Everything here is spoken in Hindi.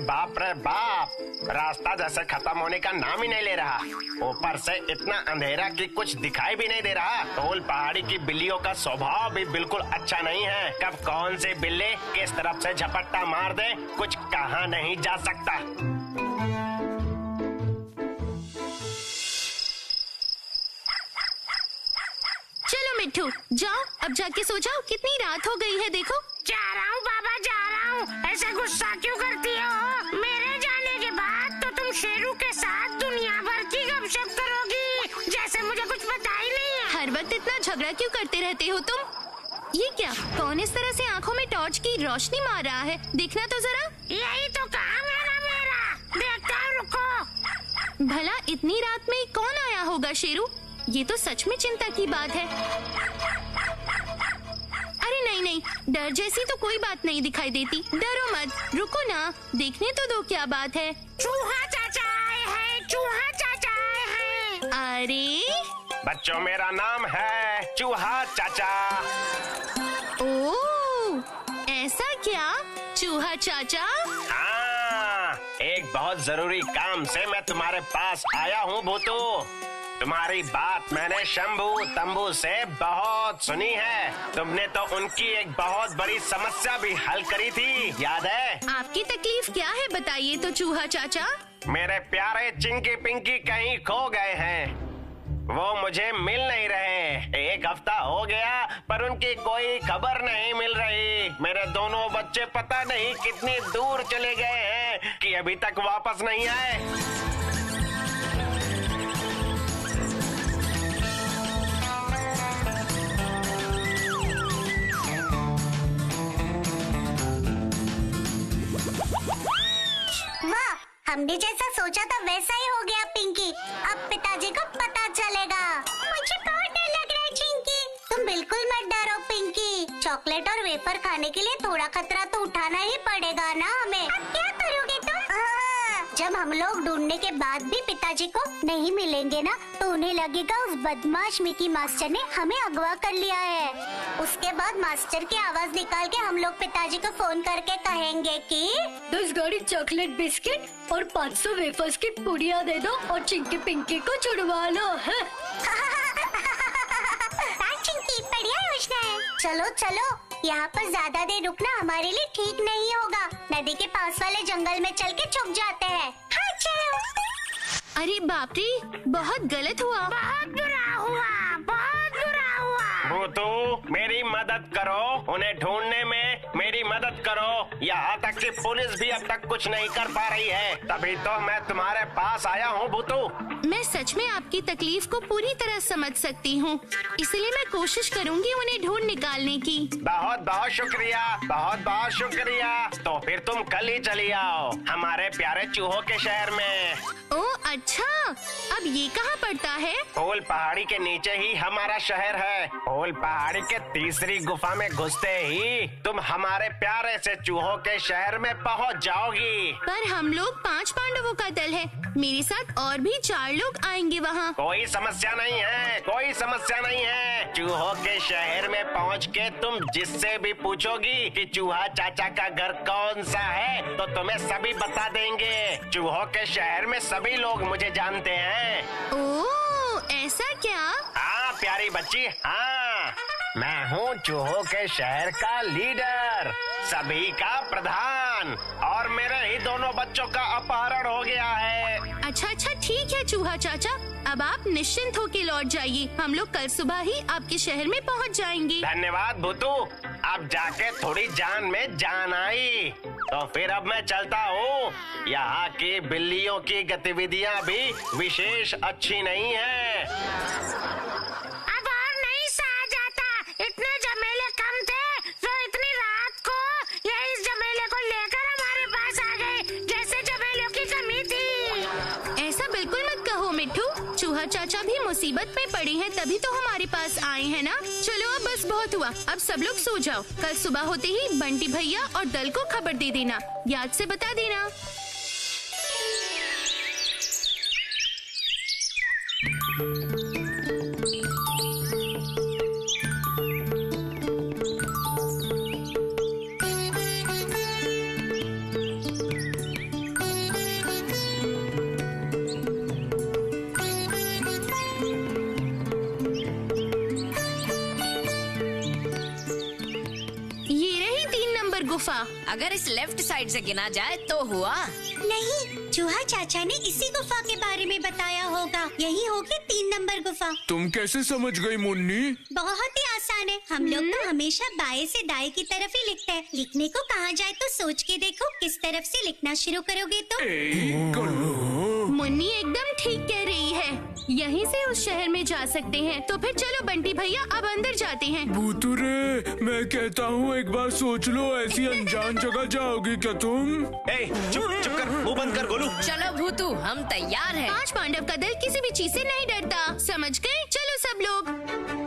बाप रे बाप, रास्ता जैसे खत्म होने का नाम ही नहीं ले रहा। ऊपर से इतना अंधेरा कि कुछ दिखाई भी नहीं दे रहा। धूल पहाड़ी की बिल्लियों का स्वभाव भी बिल्कुल अच्छा नहीं है। कब कौन से बिल्ली किस तरफ से झपट्टा मार दे कुछ कहा नहीं जा सकता। चलो मिट्ठू जाओ, अब जाके सो जाओ, कितनी रात हो गई है देखो। जा रहा हूँ बाबा, जा रहा हूँ। ऐसे गुस्सा क्यों करती हो? मेरे जाने के बाद तो तुम शेरू के साथ दुनिया भर की गपशप करोगी, जैसे मुझे कुछ पता ही नहीं है। हर वक्त इतना झगड़ा क्यों करते रहते हो तुम? ये क्या, कौन इस तरह से आंखों में टॉर्च की रोशनी मार रहा है? देखना तो जरा। यही तो काम है ना मेरा, देखता हूँ, रुको। भला इतनी रात में कौन आया होगा शेरू? ये तो सच में चिंता की बात है। अरे नहीं नहीं, डर जैसी तो कोई बात नहीं दिखाई देती। डरो मत, रुको ना, देखने तो दो क्या बात है। चूहा चाचा आए हैं, चूहा चाचा आए हैं। अरे बच्चों, मेरा नाम है चूहा चाचा। ओह, ऐसा क्या चूहा चाचा? हाँ, एक बहुत जरूरी काम से मैं तुम्हारे पास आया हूँ भूतू। तुम्हारी बात मैंने शंभू तंबू से बहुत सुनी है। तुमने तो उनकी एक बहुत बड़ी समस्या भी हल करी थी, याद है? आपकी तकलीफ क्या है बताइए तो चूहा चाचा। मेरे प्यारे चिंकी पिंकी कहीं खो गए हैं। वो मुझे मिल नहीं रहे। एक हफ्ता हो गया पर उनकी कोई खबर नहीं मिल रही। मेरे दोनों बच्चे पता नहीं कितनी दूर चले गए हैं कि अभी तक वापस नहीं आए। हमने जैसा सोचा था वैसा ही हो गया पिंकी। अब पिताजी को पता चलेगा। मुझे बहुत डर लग रहा है चिंकी। तुम बिल्कुल मत डरो पिंकी। चॉकलेट और वेफर खाने के लिए थोड़ा खतरा तो उठाना ही पड़ेगा ना हमें। अब क्या करोगे तुम? जब हम लोग ढूंढने के बाद भी पिताजी को नहीं मिलेंगे ना, तो उन्हें लगेगा उस बदमाश मिकी मास्टर ने हमें अगवा कर लिया है। उसके बाद मास्टर की आवाज निकाल के हम लोग पिताजी को फोन करके कहेंगे कि 10 गाड़ी चॉकलेट बिस्किट और 500 वेफर्स की पुड़िया दे दो और चिंकी पिंकी को छुड़वा लो है। चिंकी बढ़िया योजना है। चलो चलो, यहाँ पर ज्यादा देर रुकना हमारे लिए ठीक नहीं होगा। नदी के पास वाले जंगल में चल के छुप जाते हैं। हाँ चलो। अरे बाप रे, बहुत गलत हुआ। बहुत बुरा हुआ, बहुत बुरा हुआ। भूतू, मेरी मदद करो, उन्हें ढूंढने में मेरी मदद करो। यहाँ तक कि पुलिस भी अब तक कुछ नहीं कर पा रही है, तभी तो मैं तुम्हारे पास आया हूँ भूतू। मैं सच में आपकी तकलीफ को पूरी तरह समझ सकती हूँ, इसलिए मैं कोशिश करूँगी उन्हें ढूंढ निकालने की। बहुत बहुत शुक्रिया, बहुत बहुत शुक्रिया। तो फिर तुम कल ही चली आओ हमारे प्यारे चूहों के शहर में। ओह अच्छा, अब ये कहाँ पड़ता है? धूल पहाड़ी के नीचे ही हमारा शहर है। धूल पहाड़ी के तीसरी गुफा में घुसते ही तुम हमारे प्यारे से चूहों के शहर में पहुंच जाओगी। पर हम लोग 5 पांडवों का दल है, मेरे साथ और भी 4 लोग आएंगे वहाँ। कोई समस्या नहीं है, कोई समस्या नहीं है। चूहों के शहर में पहुंच के तुम जिससे भी पूछोगी कि चूहा चाचा का घर कौन सा है, तो तुम्हें सभी बता देंगे। चूहों के शहर में सभी लोग मुझे जानते हैं। ओह ऐसा क्या? हाँ प्यारी बच्ची, हाँ, मैं हूँ चूहों के शहर का लीडर, सभी का प्रधान, और मेरे ही दोनों बच्चों का अपहरण हो गया है। अच्छा अच्छा ठीक है चूहा चाचा, अब आप निश्चिंत होके लौट जाइए। हम लोग कल सुबह ही आपके शहर में पहुंच जाएंगे। धन्यवाद भूतू, अब जाके थोड़ी जान में जान आई। तो फिर अब मैं चलता हूँ। यहाँ की बिल्लियों की गतिविधियाँ भी विशेष अच्छी नहीं है। अब और नहीं सहा जाता, इतने जमेले कम थे जो इतनी रात को ये इस जमेले को लेकर हमारे पास आ गए, जैसे जमेलों की कमी थी। ऐसा बिल्कुल मत कहो मिट्ठू, चूहा चाचा भी मुसीबत में पड़े हैं तभी तो हमारे पास आए हैं ना। चलो अब बस बहुत हुआ, अब सब लोग सो जाओ। कल सुबह होते ही बंटी भैया और दल को खबर दे देना, याद से बता देना। गुफा। अगर इस लेफ्ट साइड से गिना जाए तो हुआ। नहीं, चूहा चाचा ने इसी गुफा के बारे में बताया होगा। यही होगी 3 नंबर गुफा। तुम कैसे समझ गई मुन्नी? बहुत ही आसान है। हम लोग तो हमेशा बाएं से दाएं की तरफ ही लिखते हैं। लिखने को कहा जाए तो सोच के देखो किस तरफ से लिखना शुरू करोगे तो। मुन्नी एकदम ठीक कह रही है। यहीं से उस शहर में जा सकते हैं। तो फिर चलो बंटी भैया अब अंदर जाते हैं। भूतुरे, मैं कहता हूँ एक बार सोच लो, ऐसी अनजान जगह जाओगी क्या तुम? चुप कर, मुंह बंद कर गोलू। चलो भूतू, हम तैयार हैं। 5 पांडव का दल किसी भी चीज से नहीं डरता, समझ गए? चलो सब लोग।